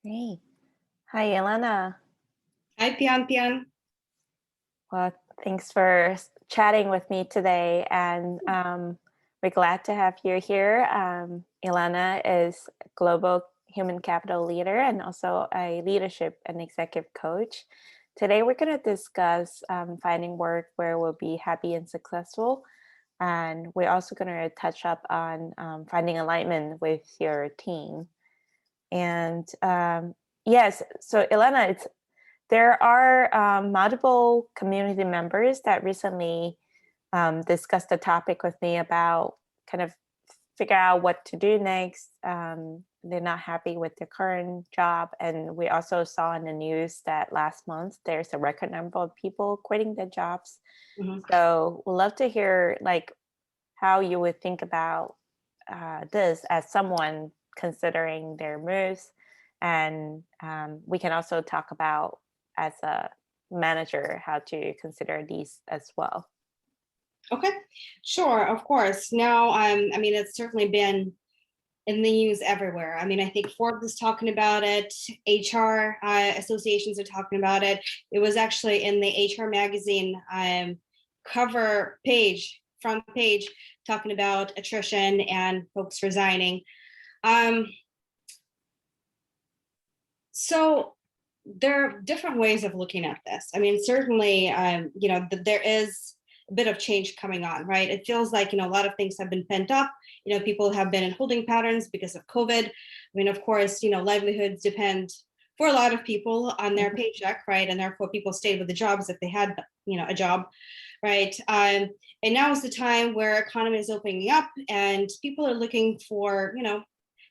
Hey. Hi, Elena. Hi, Pianpian. Well, thanks for chatting with me today. And we're glad to have you here. Elena is a global human capital leader and also a leadership and executive coach. Today, we're going to discuss finding work where we'll be happy and successful. And we're also going to touch up on finding alignment with your team. And yes, so Elena, there are multiple community members that recently discussed the topic with me about kind of figure out what to do next. They're not happy with their current job. And we also saw in the news that last month there's a record number of people quitting their jobs. Mhm. So we'd love to hear like how you would think about this as someone considering their moves. And we can also talk about as a manager how to consider these as well. Okay, sure, of course. Now, it's certainly been in the news everywhere. I think Forbes is talking about it, HR associations are talking about it. It was actually in the HR magazine cover page, front page, talking about attrition and folks resigning. Um, so there are different ways of looking at this. Certainly, there is a bit of change coming on, right? It feels like, a lot of things have been pent up. People have been in holding patterns because of COVID. Of course, livelihoods depend for a lot of people on their paycheck, right? And therefore people stayed with the jobs if they had, a job, right? And now is the time where economy is opening up and people are looking for,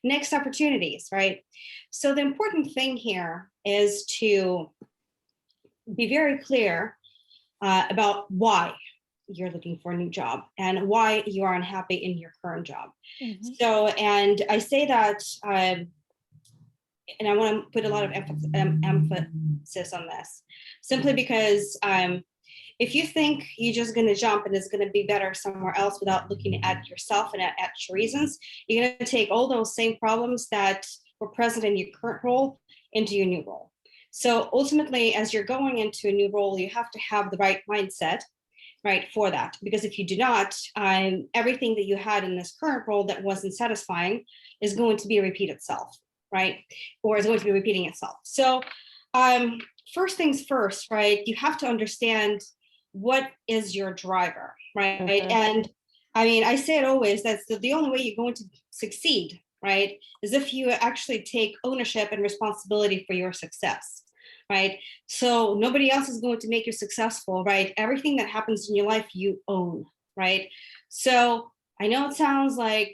next opportunities, right? So the important thing here is to be very clear about why you're looking for a new job and why you are unhappy in your current job. Mhm. So, and I say that, and I want to put a lot of emphasis on this, simply because if you think you're just going to jump and it's going to be better somewhere else without looking at yourself and at your reasons, you're going to take all those same problems that were present in your current role into your new role. So ultimately, as you're going into a new role, you have to have the right mindset, right, for that. Because if you do not, everything that you had in this current role that wasn't satisfying is going to be repeat itself, right? Or is going to be repeating itself. So first things first, right? You have to understand what is your driver, right? Mhm. And I say it always, that's the only way you're going to succeed, right? Is if you actually take ownership and responsibility for your success, right? So nobody else is going to make you successful, right? Everything that happens in your life, you own, right? So I know it sounds like,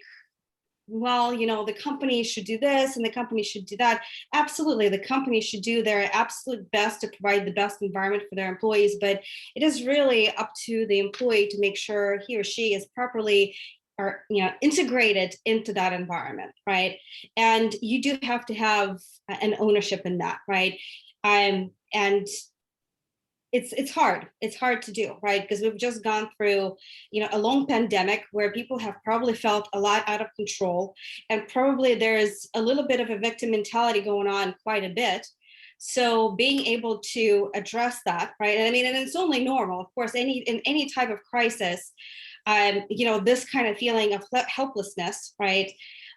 well, the company should do this and the company should do that. Absolutely, the company should do their absolute best to provide the best environment for their employees, but it is really up to the employee to make sure he or she is properly or integrated into that environment, right? And you do have to have an ownership in that, right? And it's hard to do, right? Because we've just gone through a long pandemic where people have probably felt a lot out of control, and probably there's a little bit of a victim mentality going on quite a bit. So being able to address that, right? And it's only normal, of course, in any type of crisis, this kind of feeling of helplessness, right,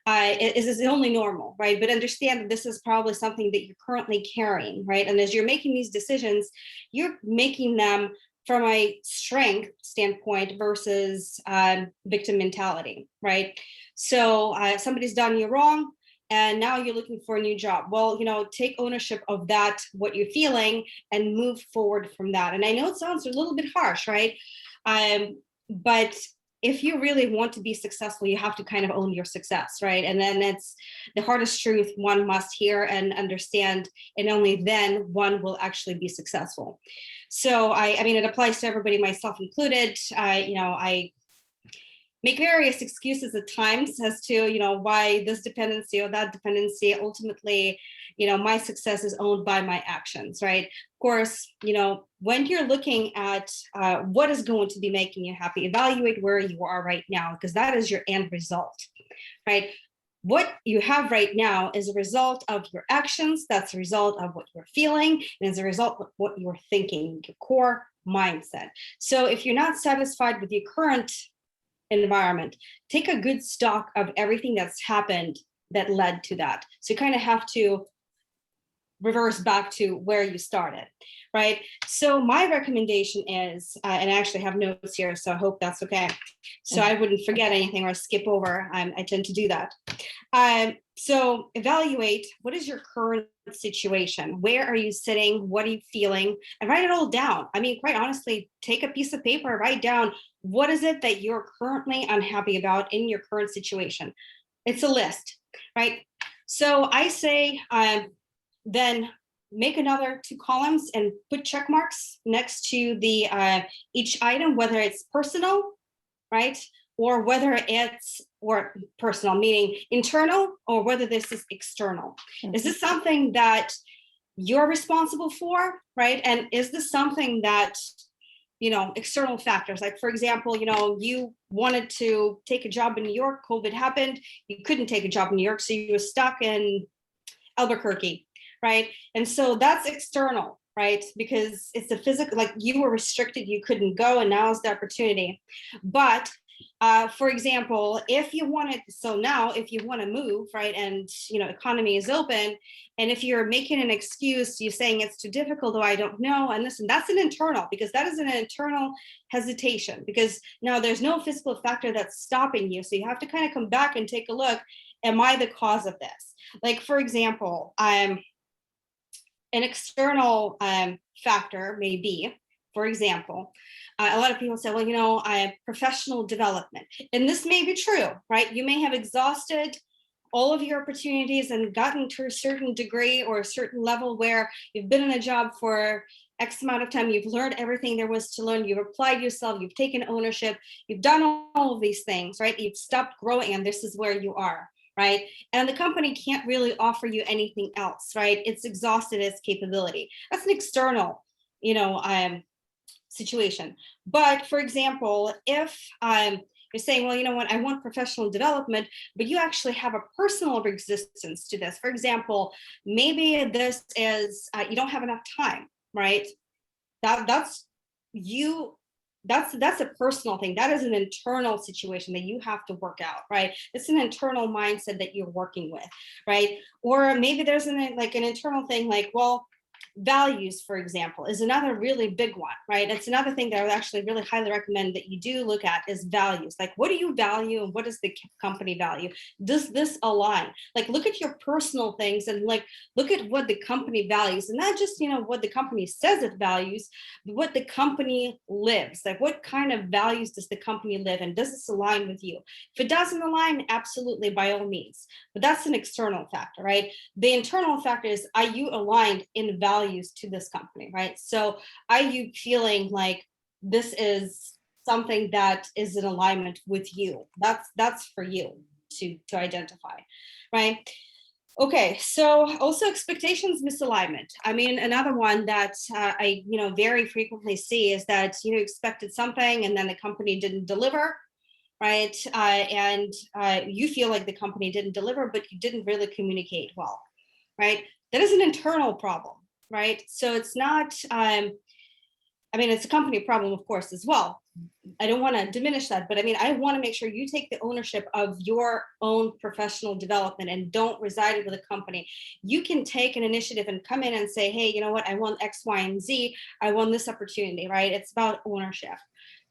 is only normal, right? But understand that this is probably something that you're currently carrying, right? And as you're making these decisions, you're making them from a strength standpoint versus victim mentality, right? So somebody's done you wrong, and now you're looking for a new job. Well, take ownership of that, what you're feeling, and move forward from that. And I know it sounds a little bit harsh, right? But if you really want to be successful, you have to kind of own your success, right? And then it's the hardest truth one must hear and understand, and only then one will actually be successful. So it applies to everybody, myself included. I make various excuses at times as to why this dependency or that dependency. Ultimately, my success is owned by my actions, right? Of course, when you're looking at what is going to be making you happy, evaluate where you are right now, because that is your end result, right? What you have right now is a result of your actions. That's a result of what you're feeling, and as a result of what you're thinking, your core mindset. So if you're not satisfied with your current environment, take a good stock of everything that's happened that led to that. So you kind of have to reverse back to where you started, right? So my recommendation is, and I actually have notes here, so I hope that's okay. So I wouldn't forget anything or skip over. I tend to do that. So evaluate, what is your current situation? Where are you sitting? What are you feeling? And write it all down. I mean, quite honestly, take a piece of paper, write down, what is it that you're currently unhappy about in your current situation? It's a list, right? So I say, then make another 2 columns and put check marks next to the each item, whether it's personal, right? Or whether it's, or personal, meaning internal, or whether this is external. Is this something that you're responsible for, right? And is this something that, external factors, like for example, you wanted to take a job in New York, COVID happened, you couldn't take a job in New York, so you were stuck in Albuquerque, right? And so that's external, right? Because it's a physical, like you were restricted, you couldn't go, and now is the opportunity. But for example, if you wanted, so now if you want to move, right, and economy is open, and if you're making an excuse, you're saying it's too difficult, or I don't know, and listen, that's an internal, because that is an internal hesitation, because now there's no physical factor that's stopping you. So you have to kind of come back and take a look, am I the cause of this? Like, for example, an external factor may be, for example, a lot of people say, well, I have professional development. And this may be true, right? You may have exhausted all of your opportunities and gotten to a certain degree or a certain level where you've been in a job for X amount of time, you've learned everything there was to learn, you've applied yourself, you've taken ownership, you've done all of these things, right? You've stopped growing, and this is where you are, right? And the company can't really offer you anything else, right? It's exhausted its capability. That's an external, situation. But for example, if you're saying, well, you know what, I want professional development, but you actually have a personal resistance to this. For example, maybe this is you don't have enough time, right? That's you. That's a personal thing. That is an internal situation that you have to work out, right? It's an internal mindset that you're working with, right? Or maybe there's an internal thing, like, well, values, for example, is another really big one, right? It's another thing that I would actually really highly recommend that you do look at is values. Like, what do you value and what does the company value? Does this align? Like, look at your personal things and look at what the company values, and not just, what the company says it values, but what the company lives. Like, what kind of values does the company live and does this align with you? If it doesn't align, absolutely, by all means. But that's an external factor, right? The internal factor is, are you aligned in values to this company, right? So are you feeling like this is something that is in alignment with you? That's for you to identify, right? Okay, so also expectations misalignment. I mean, another one that I very frequently see is that expected something and then the company didn't deliver, right? And you feel like the company didn't deliver, but you didn't really communicate well, right? That is an internal problem, right? So it's not, it's a company problem, of course, as well. I don't want to diminish that, but I want to make sure you take the ownership of your own professional development and don't reside with a company. You can take an initiative and come in and say, hey, you know what? I want X, Y, and Z. I want this opportunity, right? It's about ownership.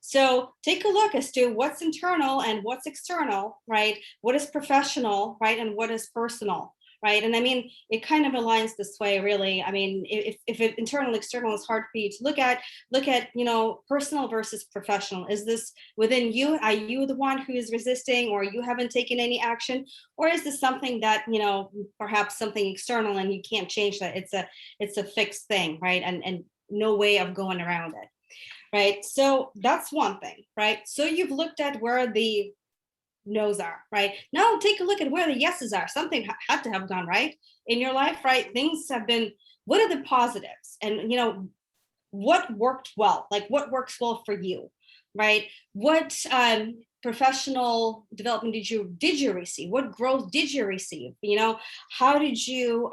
So take a look as to what's internal and what's external, right? What is professional, right? And what is personal, right? And it kind of aligns this way, really. If it internal, external is hard for you to look at, personal versus professional. Is this within you? Are you the one who is resisting, or you haven't taken any action? Or is this something that, perhaps something external and you can't change that? It's a fixed thing, right? And no way of going around it. Right. So that's one thing, right? So you've looked at where the no's are, right? Now take a look at where the yeses are. Something had to have gone right in your life, right? Things have been, what are the positives? And, what worked well? Like, what works well for you, right? What professional development did you receive? What growth did you receive? How did you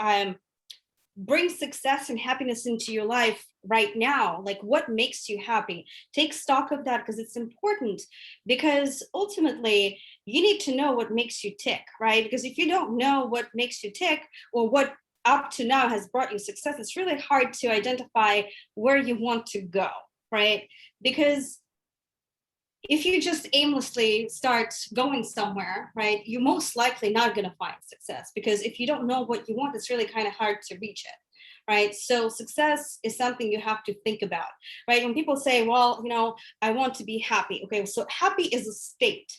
bring success and happiness into your life right now? Like, what makes you happy? Take stock of that, because it's important, because ultimately you need to know what makes you tick, right? Because if you don't know what makes you tick, or what up to now has brought you success, it's really hard to identify where you want to go, right? Because if you just aimlessly start going somewhere, right, you're most likely not going to find success, because if you don't know what you want, it's really kind of hard to reach it, right? So success is something you have to think about, right? When people say, well, I want to be happy. Okay, so happy is a state,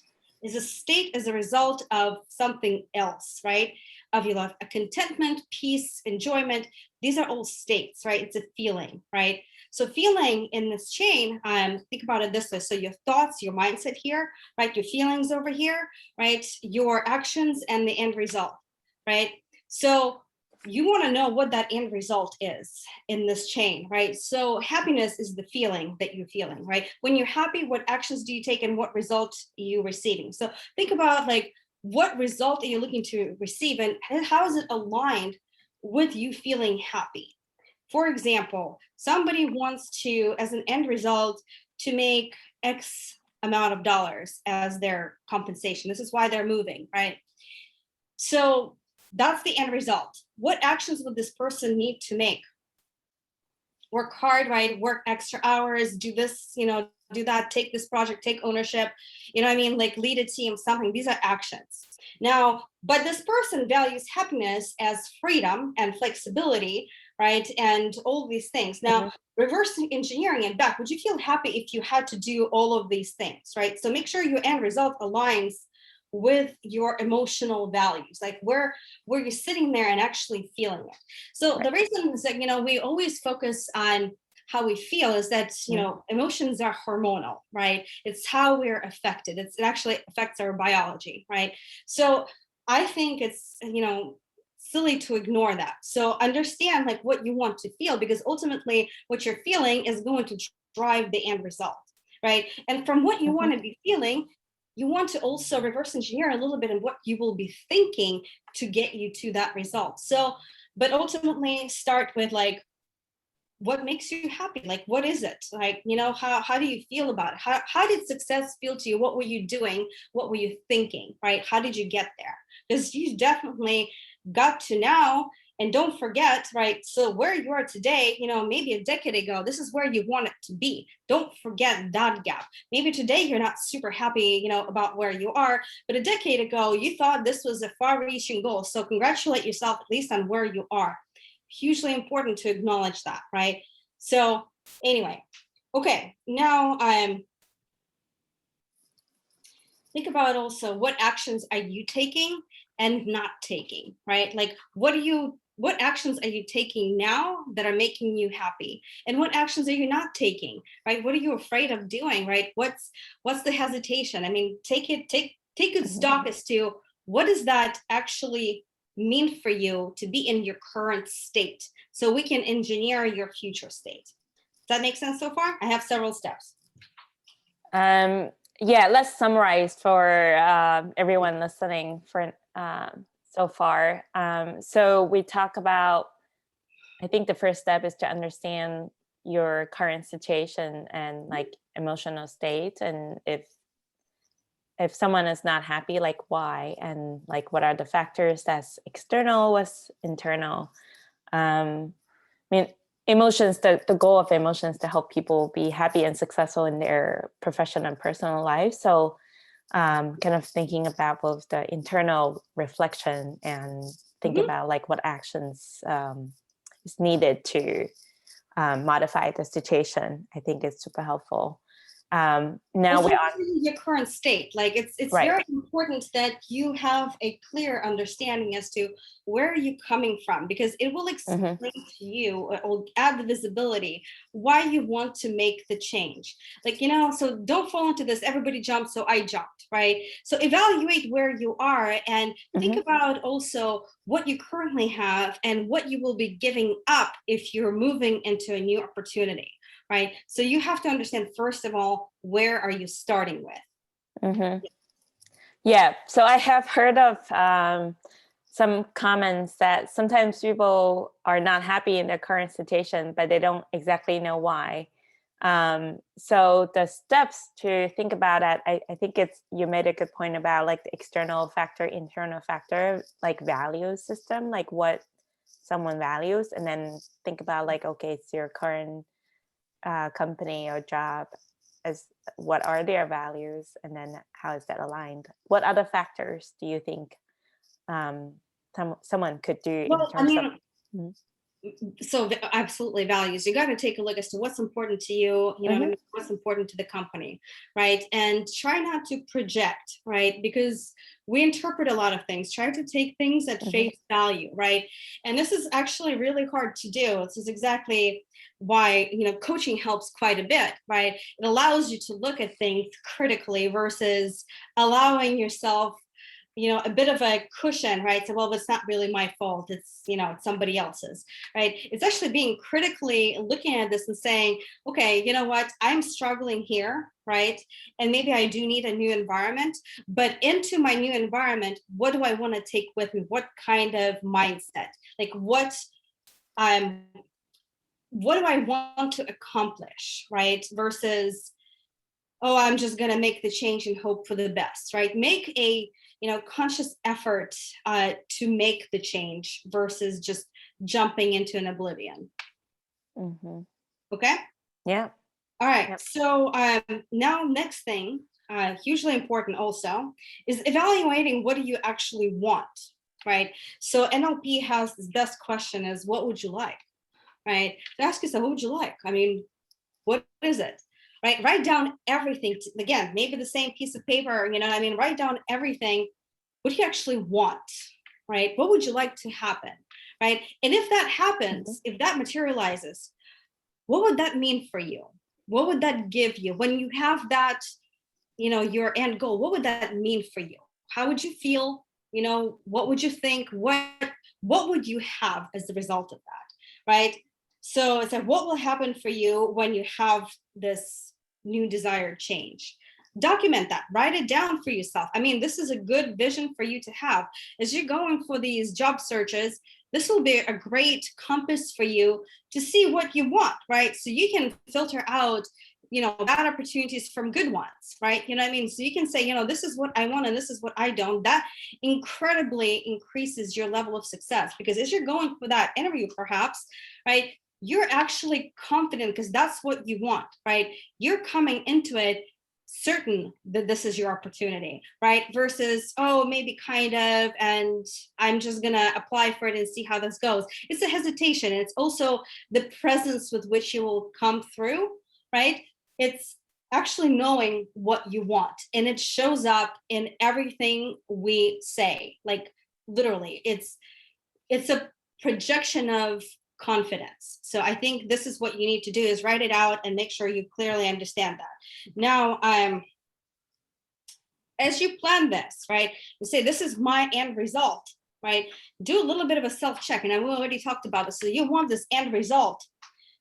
as a result of something else, right? Of your life, a contentment, peace, enjoyment. These are all states, right? It's a feeling, right? So feeling in this chain, think about it this way. So your thoughts, your mindset here, right? Your feelings over here, right? Your actions and the end result, right? So you want to know what that end result is in this chain, right? So happiness is the feeling that you're feeling, right? When you're happy, what actions do you take and what result are you receiving? So think about like, what result are you looking to receive, and how is it aligned with you feeling happy? For example, somebody wants to, as an end result, to make X amount of dollars as their compensation. This is why they're moving, right? So that's the end result. What actions would this person need to make? Work hard, right? Work extra hours, do this, do that, take this project, take ownership, like lead a team, something. These are actions. Now, but this person values happiness as freedom and flexibility, right? And all these things. Now, reverse engineering it back, would you feel happy if you had to do all of these things, right? So make sure your end result aligns with your emotional values, like where you're sitting there and actually feeling it. So the reason is that, we always focus on how we feel is that, emotions are hormonal, right? It's how we're affected. It actually affects our biology, right? So I think it's, silly to ignore that. So understand like what you want to feel, because ultimately what you're feeling is going to drive the end result, right? And from what you want to be feeling, you want to also reverse engineer a little bit of what you will be thinking to get you to that result. So, but ultimately start with like, what makes you happy? Like, what is it? Like, how do you feel about it? How did success feel to you? What were you doing? What were you thinking, right? How did you get there? Because you definitely got to now. And don't forget, right? So where you are today, maybe a decade ago, this is where you want it to be. Don't forget that gap. Maybe today you're not super happy, about where you are, but a decade ago, you thought this was a far-reaching goal. So congratulate yourself at least on where you are. Hugely important to acknowledge that, right? So anyway, okay, now think about also what actions are you taking and not taking, right? Like what actions are you taking now that are making you happy, and what actions are you not taking, right? What are you afraid of doing, right? What's the hesitation? I mean, take good stock as to what does that actually mean for you to be in your current state, so we can engineer your future state. Does that make sense so far? I have several steps. Yeah, let's summarize for everyone listening for so far. So we talk about, I think the first step is to understand your current situation and like emotional state, and if someone is not happy, like why, and like what are the factors that's external, what's internal. I mean, emotions, the goal of emotions to help people be happy and successful in their professional and personal life. So kind of thinking about both the internal reflection and think about like what actions is needed to modify the situation. I think it's super helpful. Now we're on your current state. Like it's right. Very important that you have a clear understanding as to where are you coming from, because it will explain to you, it will add the visibility why you want to make the change. Like, so don't fall into this everybody jumped, so I jumped, right? So evaluate where you are and think about also what you currently have and what you will be giving up if you're moving into a new opportunity. right? So you have to understand, first of all, where are you starting with? Mm-hmm. Yeah, so I have heard of some comments that sometimes people are not happy in their current situation, but they don't exactly know why. So the steps to think about that, I think you made a good point about like the external factor, internal factor, like value system, like what someone values, and then think about like, okay, it's your current company or job, as what are their values, and then how is that aligned? What other factors do you think someone could do in Well, I terms of? mean, so absolutely values. You got to take a look as to what's important to you, you know what I Mm-hmm. mean, what's important to the company, right? And try not to project, right? Because we interpret a lot of things. Try to take things at Mm-hmm. face value, right? And this is actually really hard to do. This is exactly why, you know, coaching helps quite a bit, right? It allows you to look at things critically versus allowing yourself, you know, a bit of a cushion, right? So, well, it's not really my fault. It's, you know, it's somebody else's, right? It's actually being critically looking at this and saying, okay, you know what? I'm struggling here, right? And maybe I do need a new environment, but into my new environment, what do I want to take with me? What kind of mindset? Like um what do I want to accomplish, right? Versus, oh, I'm just going to make the change and hope for the best, right? Make a, you know, conscious effort to make the change versus just jumping into an oblivion. Mm-hmm. Okay. Yeah. All right. Yep. So now next thing, hugely important also, is evaluating what do you actually want, right? So NLP has this best question is, what would you like, right? To ask yourself, what would you like? I mean, what is it? Right? Write down everything. Again, maybe the same piece of paper, you know what I mean? Write down everything. What do you actually want? Right? What would you like to happen? Right? And if that Mm-hmm. happens, if that materializes, what would that mean for you? What would that give you when you have that, you know, your end goal? What would that mean for you? How would you feel? You know, what would you think? What would you have as a result of that? Right? So it's like, what will happen for you when you have this new desired change? Document that, write it down for yourself. I mean, this is a good vision for you to have as you're going for these job searches. This will be a great compass for you to see what you want, right? So you can filter out, you know, bad opportunities from good ones, right? You know what I mean? So you can say, you know, this is what I want and this is what I don't. That incredibly increases your level of success, because as you're going for that interview, perhaps, right, you're actually confident because that's what you want, right? You're coming into it certain that this is your opportunity, right? Versus, oh, maybe kind of, and I'm just gonna apply for it and see how this goes. It's a hesitation. And it's also the presence with which you will come through, right? It's actually knowing what you want, and it shows up in everything we say. Like literally, it's a projection of confidence. So I think this is what you need to do, is write it out and make sure you clearly understand that. Now, as you plan this, right, and say, this is my end result, right? Do a little bit of a self-check. And we already talked about this. So you want this end result.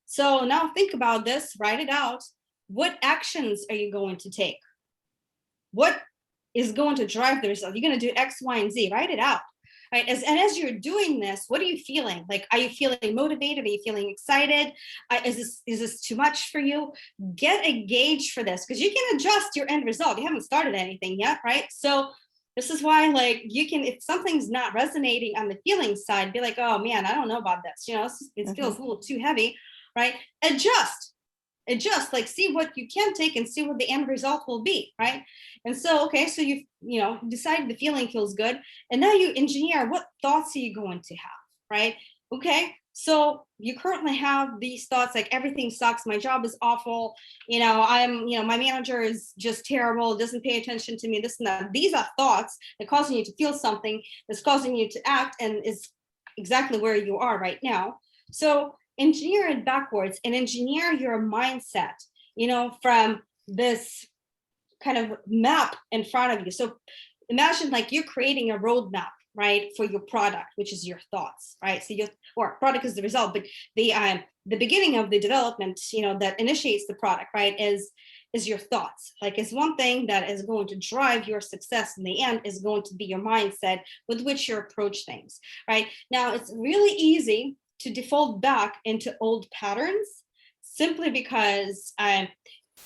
So now think about this, write it out. What actions are you going to take? What is going to drive the result? You're going to do X, Y, and Z. Write it out. Right. As you're doing this, what are you feeling? Like, are you feeling motivated? Are you feeling excited? Is this too much for you? Get a gauge for this, because you can adjust your end result. You haven't started anything yet, right? So this is why, like, you can, if something's not resonating on the feeling side, be like, oh man, I don't know about this. You know, it feels a little too heavy, right? Adjust, like, see what you can take and see what the end result will be, right? And so, okay, so you know, decide the feeling feels good, and now you engineer what thoughts are you going to have, right? Okay, so you currently have these thoughts like, everything sucks, my job is awful, you know, my manager is just terrible, doesn't pay attention to me, this and that. These are thoughts that causing you to feel something, that's causing you to act, and is exactly where you are right now. So engineer it backwards and engineer your mindset, you know, from this kind of map in front of you. So imagine like you're creating a roadmap, right, for your product, which is your thoughts, right? So your or product is the result, but the beginning of the development, that initiates the product, right, is your thoughts. Like, is one thing that is going to drive your success in the end is going to be your mindset with which you approach things, right? Now, it's really easy to default back into old patterns simply because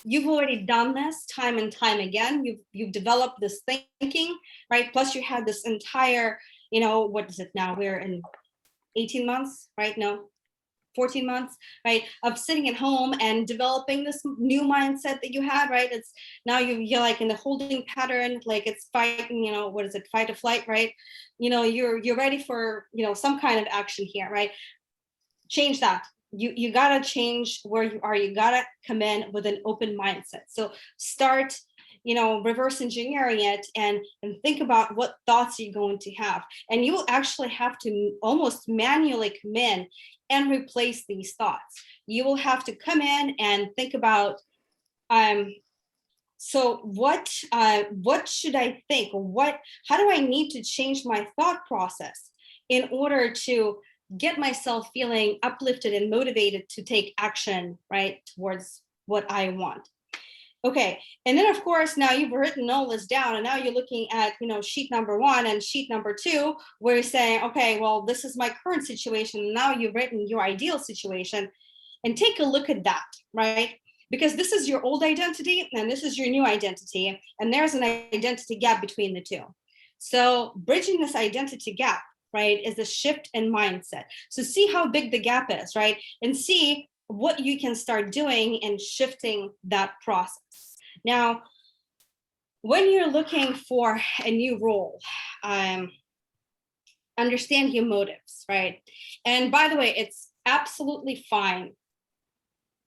you've already done this time and time again. You've developed this thinking, right? Plus you had this entire, what is it now? We're in 18 months, right? No, 14 months, right? Of sitting at home and developing this new mindset that you had, right? It's now you're like in the holding pattern, like it's fighting, what is it? Fight or flight, right? You're ready for, some kind of action here, right? Change that. You gotta change where you are. You gotta come in with an open mindset. So start, reverse engineering it and think about what thoughts you're going to have. And you will actually have to almost manually come in and replace these thoughts. You will have to come in and think about, so what should I think? How do I need to change my thought process in order to get myself feeling uplifted and motivated to take action, right, towards what I want? Okay, and then of course, now you've written all this down, and now you're looking at, sheet number 1 and sheet number 2, where you're saying, okay, well, this is my current situation. Now you've written your ideal situation, and take a look at that, right? Because this is your old identity and this is your new identity, and there's an identity gap between the two. So bridging this identity gap, right, is a shift in mindset. So see how big the gap is, right? And see what you can start doing in shifting that process. Now, when you're looking for a new role, understand your motives, right? And by the way, it's absolutely fine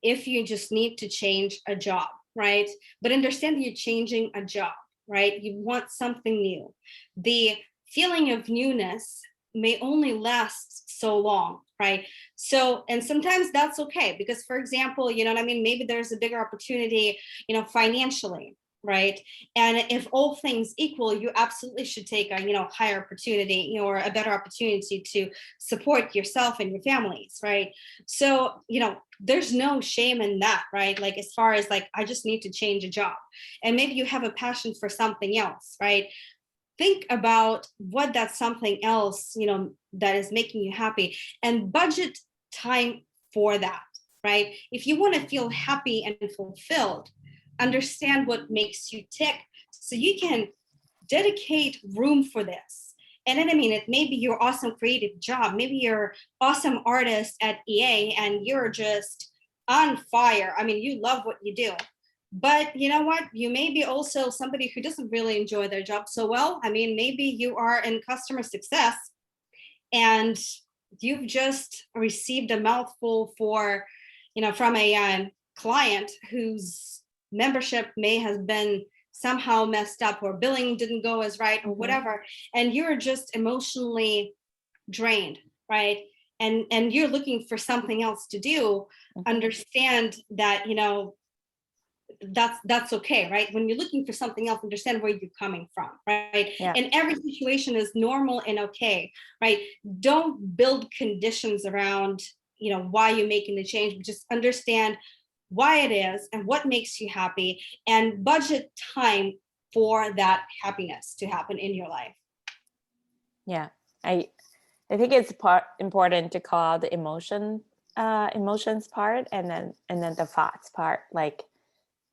if you just need to change a job, right? But understand that you're changing a job, right? You want something new. The feeling of newness may only last so long, right? So, and sometimes that's okay, because for example, maybe there's a bigger opportunity, financially, right? And if all things equal, you absolutely should take a, higher opportunity, or a better opportunity to support yourself and your families, right? So, there's no shame in that, right? Like, as far as like, I just need to change a job, and maybe you have a passion for something else, right? Think about what that's something else, that is making you happy, and budget time for that, right? If you want to feel happy and fulfilled, understand what makes you tick so you can dedicate room for this. And then, it may be your awesome creative job. Maybe you're awesome artist at EA and you're just on fire. You love what you do. But you know what? You may be also somebody who doesn't really enjoy their job so well. Maybe you are in customer success and you've just received a mouthful from a client whose membership may have been somehow messed up, or billing didn't go as right, or whatever, and you're just emotionally drained, right? And you're looking for something else to do. Understand that, that's okay, right? When you're looking for something else, understand where you're coming from, right? Yeah. And every situation is normal and okay, right? Don't build conditions around, why you're making the change, but just understand why it is and what makes you happy, and budget time for that happiness to happen in your life. Yeah, I think it's important to call the emotions part, and then the thoughts part. Like,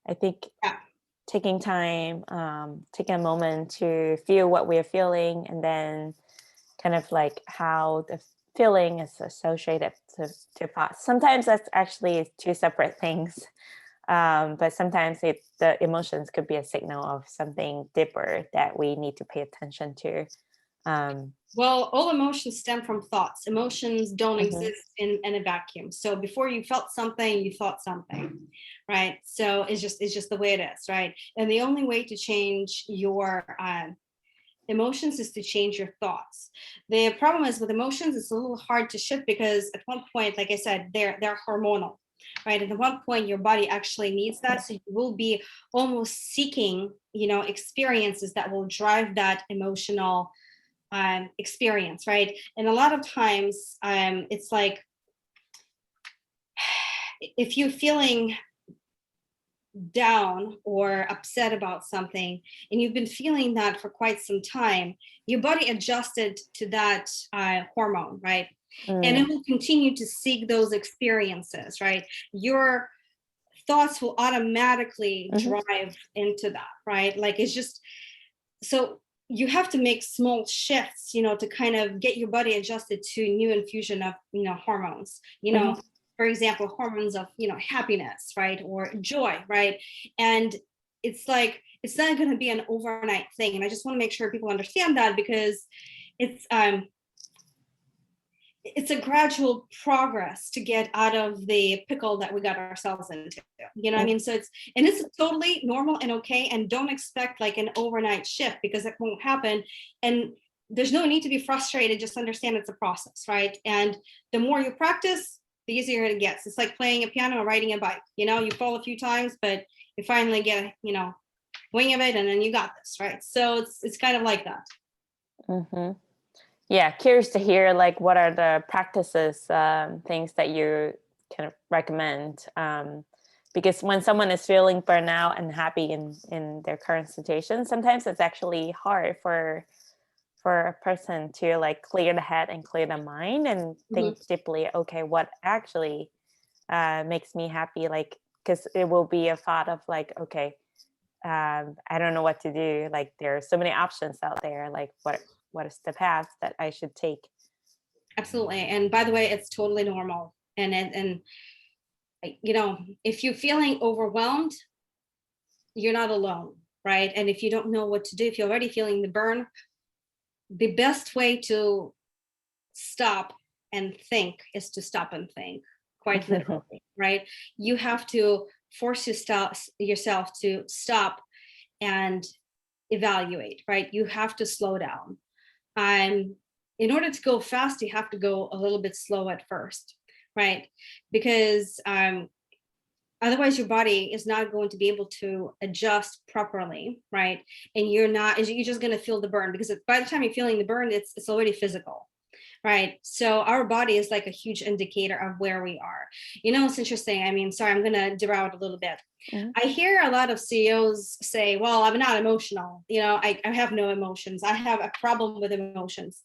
I think taking time, taking a moment to feel what we're feeling, and then kind of like how the feeling is associated to thoughts. Sometimes that's actually two separate things, but sometimes the emotions could be a signal of something deeper that we need to pay attention to. Well, all emotions stem from thoughts. Emotions don't exist in a vacuum. So before you felt something, you thought something, right? So it's just the way it is, right? And the only way to change your emotions is to change your thoughts. The problem is with emotions, it's a little hard to shift, because at one point, like I said, they're hormonal, right? And at one point, your body actually needs that. So you will be almost seeking, experiences that will drive that emotional experience, right? And a lot of times it's like, if you're feeling down or upset about something and you've been feeling that for quite some time, your body adjusted to that hormone, right? And it will continue to seek those experiences, right? Your thoughts will automatically drive into that, right? Like, it's just, so you have to make small shifts, to kind of get your body adjusted to new infusion of, hormones, for example, hormones of, happiness, right? Or joy, right? And it's like, it's not going to be an overnight thing. And I just want to make sure people understand that, because it's a gradual progress to get out of the pickle that we got ourselves into. You know what I mean? So it's totally normal and okay. And don't expect like an overnight shift, because it won't happen. And there's no need to be frustrated. Just understand it's a process, right? And the more you practice, the easier it gets. It's like playing a piano or riding a bike. You fall a few times, but you finally get, wing of it, and then you got this, right? So it's kind of like that. Mm-hmm. Yeah, curious to hear like what are the practices, things that you kind of recommend, because when someone is feeling burnout and happy in their current situation, sometimes it's actually hard for a person to like clear the head and clear the mind and think deeply, okay, what actually makes me happy, like, because it will be a thought of like, okay, I don't know what to do, like there are so many options out there, like what is the path that I should take? Absolutely. And by the way, it's totally normal. And if you're feeling overwhelmed, you're not alone, right? And if you don't know what to do, if you're already feeling the burn, the best way to stop and think is to stop and think, quite literally, right? You have to force yourself to stop and evaluate, right? You have to slow down. In order to go fast, you have to go a little bit slow at first, right? Because otherwise your body is not going to be able to adjust properly, right? And you're just going to feel the burn, because by the time you're feeling the burn, it's already physical, right? So our body is like a huge indicator of where we are. It's interesting. I mean, sorry, I'm going to derail it a little bit. I hear a lot of CEOs say, well, I'm not emotional. I have no emotions. I have a problem with emotions.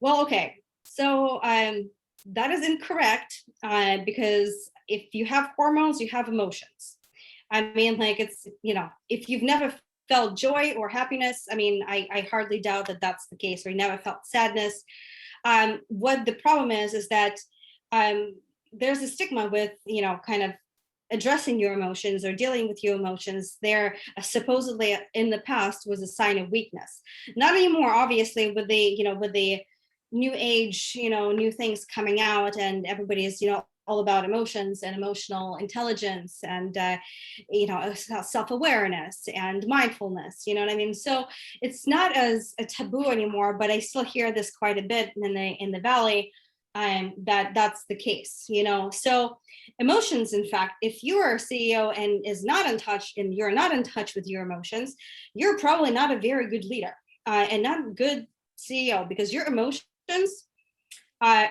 Well, okay. So that is incorrect, because if you have hormones, you have emotions. I mean, like, it's, if you've never felt joy or happiness, I mean, I hardly doubt that that's the case, or you never felt sadness. What the problem is that there's a stigma with, kind of addressing your emotions or dealing with your emotions. There supposedly in the past was a sign of weakness. Not anymore, obviously, with the new age, new things coming out, and everybody is, all about emotions and emotional intelligence and self-awareness and mindfulness, you know what I mean? So it's not as a taboo anymore, but I still hear this quite a bit in the Valley, that's the case, So emotions, in fact, if you are a CEO and is not in touch, and you're not in touch with your emotions, you're probably not a very good leader, and not a good CEO, because your emotions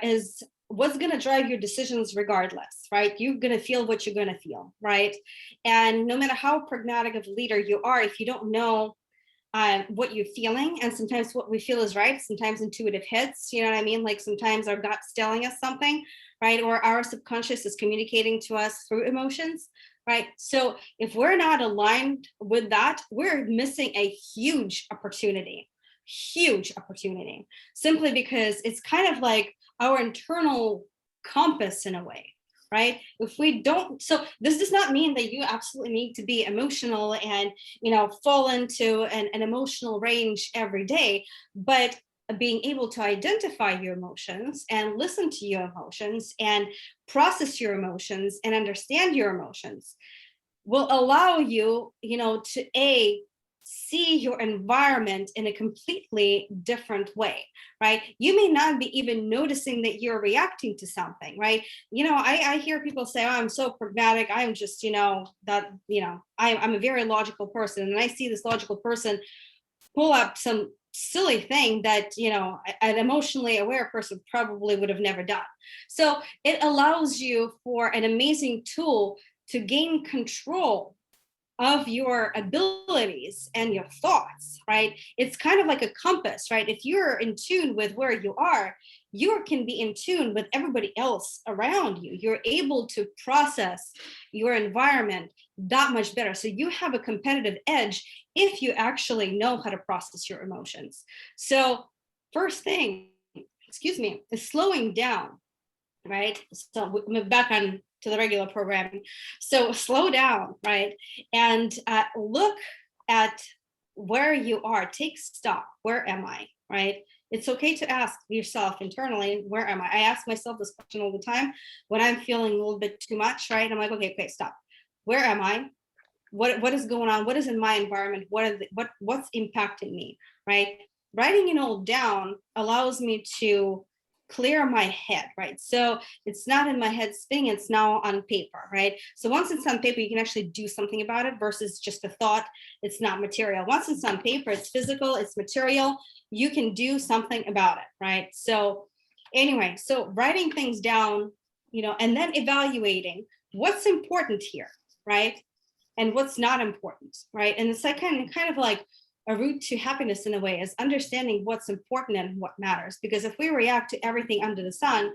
is what's going to drive your decisions regardless, right? You're going to feel what you're going to feel, right? And no matter how pragmatic of a leader you are, if you don't know what you're feeling, and sometimes what we feel is right, sometimes intuitive hits, you know what I mean? Like sometimes our gut's telling us something, right? Or our subconscious is communicating to us through emotions, right? So if we're not aligned with that, we're missing a huge opportunity, simply because it's kind of like our internal compass in a way, right? If we don't, so this does not mean that you absolutely need to be emotional and, fall into an emotional range every day, but being able to identify your emotions and listen to your emotions and process your emotions and understand your emotions will allow you, to see your environment in a completely different way, right? You may not be even noticing that you're reacting to something, right? I hear people say, oh, I'm so pragmatic. I'm just, I'm a very logical person. And I see this logical person pull up some silly thing that, an emotionally aware person probably would have never done. So it allows you for an amazing tool to gain control of your abilities and your thoughts, right? It's kind of like a compass, right? If you're in tune with where you are, you can be in tune with everybody else around you. You're able to process your environment that much better. So you have a competitive edge if you actually know how to process your emotions. So, first thing, is slowing down, right? So we're back on to the regular programming. So slow down, right? And look at where you are. Take stock. Where am I, right? It's okay to ask yourself internally, where am I? I ask myself this question all the time when I'm feeling a little bit too much, right? I'm like, okay, stop. Where am I? What is going on? What is in my environment? What's impacting me, right? Writing it all down allows me to clear my head, right? So it's not in my head spinning, it's now on paper, right? So once it's on paper, you can actually do something about it versus just a thought. It's not material. Once it's on paper, it's physical, it's material. You can do something about it, right? So anyway, so writing things down, and then evaluating what's important here, right? And what's not important, right? And it's like kind of like a route to happiness in a way, is understanding what's important and what matters. Because if we react to everything under the sun,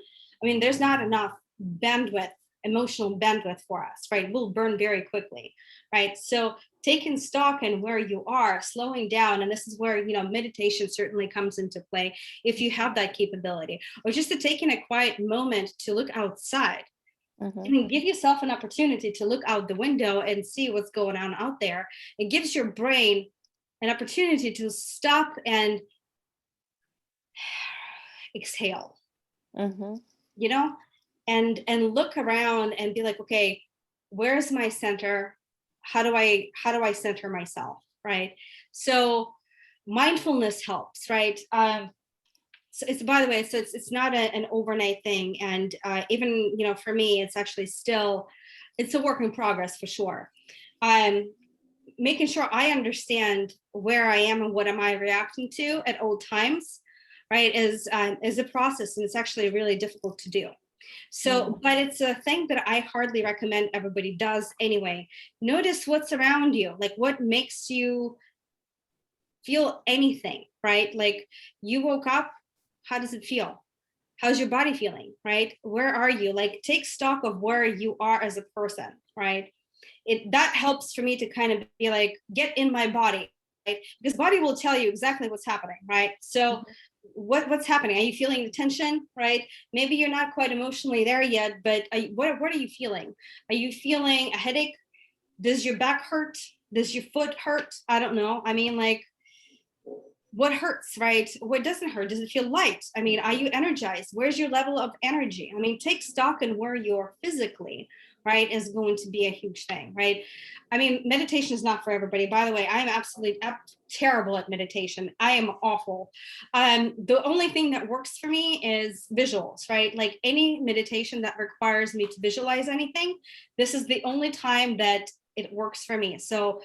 I mean, there's not enough bandwidth, emotional bandwidth for us, right? We'll burn very quickly, right? So taking stock in where you are, slowing down, and this is where, meditation certainly comes into play if you have that capability, or just to taking a quiet moment to look outside. And give yourself an opportunity to look out the window and see what's going on out there. It gives your brain an opportunity to stop and exhale, and look around and be like, okay, where's my center? How do I center myself, right? So mindfulness helps, right? So it's, by the way, so it's not an overnight thing, and even for me, it's actually still, it's a work in progress for sure. Making sure I understand where I am and what am I reacting to at all times, right, is a process, and it's actually really difficult to do. So, but it's a thing that I hardly recommend everybody does anyway. Notice what's around you, like what makes you feel anything, right? Like you woke up, how does it feel? How's your body feeling, right? Where are you? Like take stock of where you are as a person, right? That helps for me to kind of be like, get in my body, right? Because body will tell you exactly what's happening, right? So what's happening? Are you feeling the tension, right? Maybe you're not quite emotionally there yet, but what are you feeling? Are you feeling a headache? Does your back hurt? Does your foot hurt? I don't know. I mean, like, what hurts, right? What doesn't hurt? Does it feel light? I mean, are you energized? Where's your level of energy? I mean, take stock in where you're physically, right, is going to be a huge thing, right? I mean, meditation is not for everybody. By the way, I am absolutely terrible at meditation. I am awful. The only thing that works for me is visuals, right? Like any meditation that requires me to visualize anything, this is the only time that it works for me. So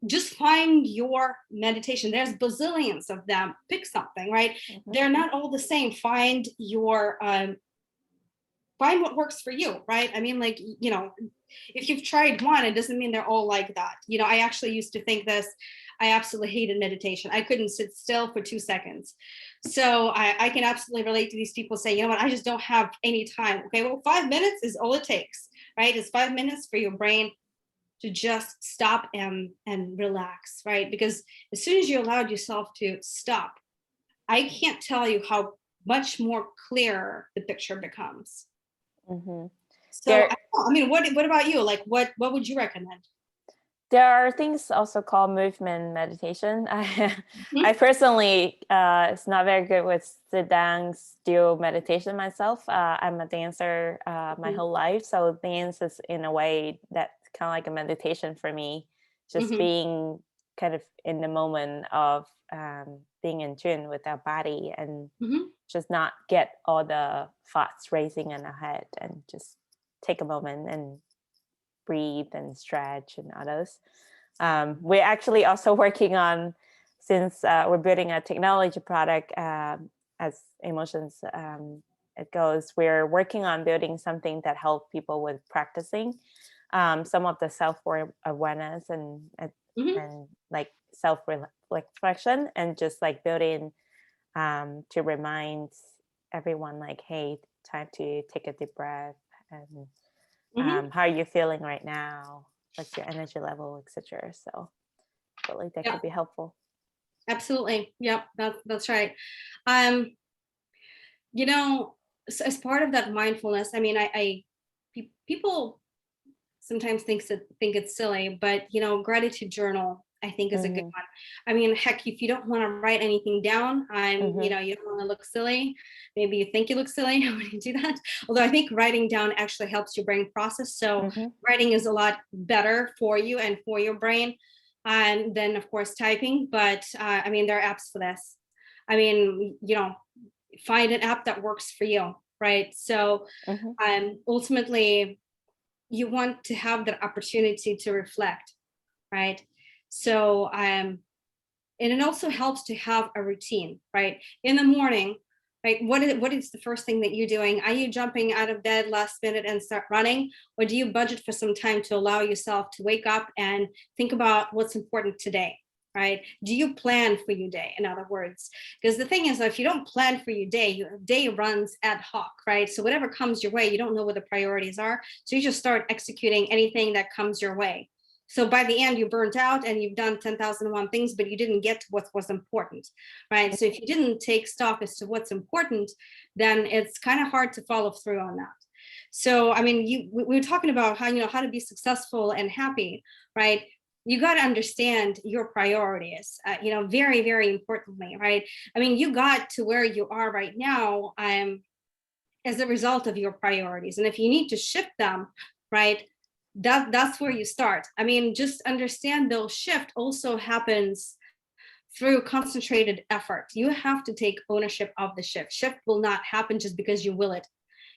just find your meditation. There's bazillions of them. Pick something, right? They're not all the same. Find your find what works for you, right? I mean, like, if you've tried one, it doesn't mean they're all like that. I actually used to think this. I absolutely hated meditation. I couldn't sit still for 2 seconds. So I can absolutely relate to these people saying, you know what, I just don't have any time. Okay, well, 5 minutes is all it takes, right? It's 5 minutes for your brain to just stop and relax, right? Because as soon as you allowed yourself to stop, I can't tell you how much more clear the picture becomes. So I don't know. I mean, what about you? Like, what would you recommend? There are things also called movement meditation. I personally is not very good with sit down still meditation myself. I'm a dancer my whole life, so dance is in a way that's kind of like a meditation for me. Just being kind of in the moment of being in tune with our body and just not get all the thoughts racing in our head, and just take a moment and breathe and stretch and others. We're actually also working on since we're building a technology product, as Emotions it goes, we're working on building something that helps people with practicing some of the self-awareness and like self-reflection, and just like building to remind everyone like, hey, time to take a deep breath, and how are you feeling right now, what's your energy level, etc. So I feel like that could be helpful. Absolutely. Yep, that's right. You know, as part of that mindfulness, I mean, people sometimes think it's silly, but gratitude journal I think is a good one. I mean, heck, if you don't want to write anything down, you don't want to look silly. Maybe you think you look silly when you do that. Although I think writing down actually helps your brain process. So writing is a lot better for you and for your brain, and then of course typing. But I mean, there are apps for this. I mean, find an app that works for you, right? So ultimately, you want to have that opportunity to reflect, right? So and it also helps to have a routine, right? In the morning, right? What is the first thing that you're doing? Are you jumping out of bed last minute and start running? Or do you budget for some time to allow yourself to wake up and think about what's important today? Right? Do you plan for your day? In other words, because the thing is, if you don't plan for your day runs ad hoc, right? So whatever comes your way, you don't know what the priorities are. So you just start executing anything that comes your way. So by the end, you're burnt out and you've done 10,001 things, but you didn't get to what was important, right? So if you didn't take stock as to what's important, then it's kind of hard to follow through on that. So, I mean, we were talking about how to be successful and happy, right? You got to understand your priorities, very, very importantly, right? I mean, you got to where you are right now as a result of your priorities. And if you need to shift them, right, that's where you start. I mean, just understand they'll shift also happens through concentrated effort. You have to take ownership of the shift. Shift will not happen just because you will it.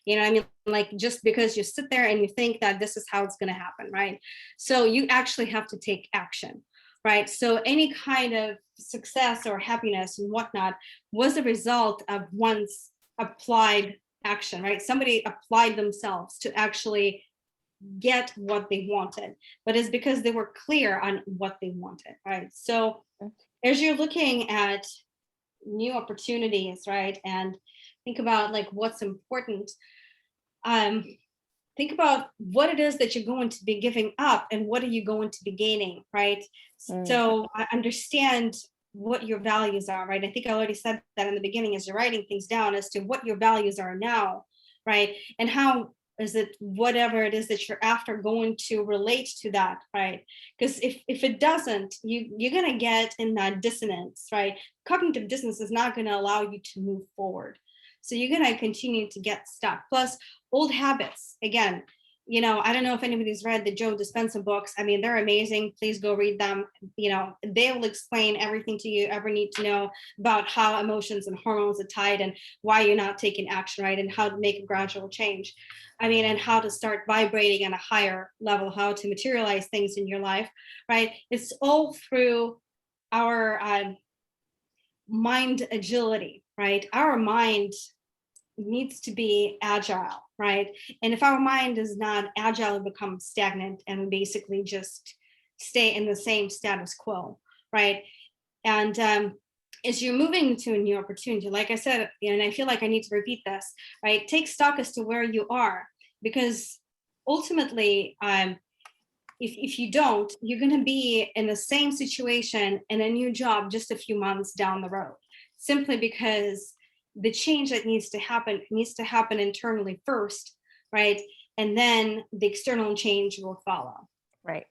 You know what I mean? Like just because you sit there and you think that this is how it's going to happen, right? So you actually have to take action, right? So any kind of success or happiness and whatnot was a result of one's applied action, right? Somebody applied themselves to actually get what they wanted, but it's because they were clear on what they wanted, right? So as you're looking at new opportunities, right, and think about like what's important, think about what it is that you're going to be giving up and what are you going to be gaining, right? So I understand what your values are, right? I think I already said that in the beginning as you're writing things down as to what your values are now, right? And how is it whatever it is that you're after going to relate to that, right? Because if it doesn't, you're going to get in that dissonance, right? Cognitive dissonance is not going to allow you to move forward. So you're going to continue to get stuck. Plus old habits, again, I don't know if anybody's read the Joe Dispenza books. I mean, they're amazing. Please go read them. They will explain everything to you ever need to know about how emotions and hormones are tied and why you're not taking action, right? And how to make a gradual change. I mean, and how to start vibrating at a higher level, how to materialize things in your life, right? It's all through our mind agility, right? Our mind needs to be agile, right? And if our mind is not agile, it becomes stagnant and we basically just stay in the same status quo, right? And as you're moving into a new opportunity, like I said, and I feel like I need to repeat this, right? Take stock as to where you are, because ultimately, if you don't, you're going to be in the same situation in a new job just a few months down the road, simply because the change that needs to happen internally first, right? And then the external change will follow. Right.